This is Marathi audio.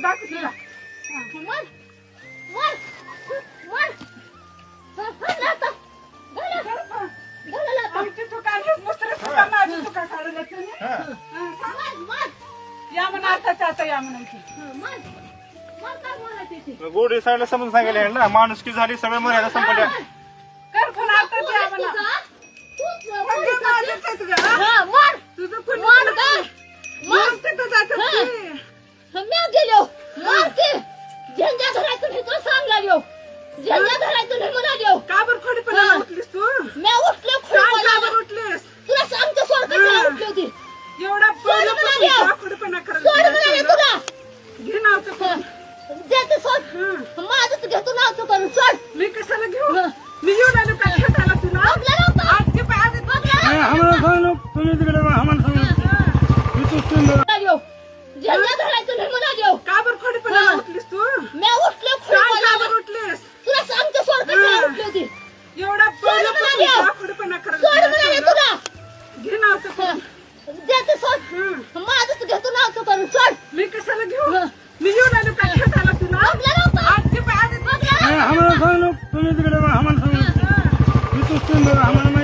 दाखव तुला. मर मर मर घाल आता घाल आता आमची चूक आहे, दुसरी चूक आहे, माझी चूक आहे, काढून देते मी. मर मर या म्हणा आताच्या आता या म्हणायची. मर मर काय बोलायची ती गोडी साईडला समजून सांगायला आहे ना, माणुसकी झाली, सगळं मर्यादा संपल्या. कर पुन्हा आताच या म्हणा. म्हणजे माझंच आहे तुझं, हा? हा मर तुझं कोणी मर काय मग मर तिथं जायचं की. मी गेलो मर ते झेंडा धरायचं नाही तो सांगला देऊ झेंडा धरायचं नाही मला देऊ का बरं खोडीपणा उठलीस तू? मी उठलो सांग का खुरपाला बरं उठलीस? तुला सांगतो सोड कशाला उठली होती एवढा पहिल्यापासून मला का खोडीपणा करत सोड नाही? म्हणाले तुला घे नाव तर करून. देते सोड हं. माझंच घेतो नाव करून सोड मी कशाला घेऊ? मी येऊन आलो का खेळायला तुला? बघला नव्हता आजची पाय आधी बघला. आम्हाला सांग, तुम्ही तिकडे आम्हाला सांग. मी तू देऊ झेंडा धरायचं नाही मला देऊ का बरं खोडीपणा उठलीस तू? मी उठलो सांग का खुरपाला बरं उठलीस? तुला सांगतो सोड कशाला उठली होती एवढा पहिल्यापासून का खोडीपणा करत सोड नाही? म्हणाले तुला घे नाव तर करून. देते सोड हं. माझंच घेतो नाव करून सोड मी कशाला घेऊ? मी येऊन आलो का खेळायला तुला? बघला नव्हता आजची पाय आधी बघला. आम्हाला सांग, तुम्ही तिकडे आम्हाला सांग. मी तू आम्हाला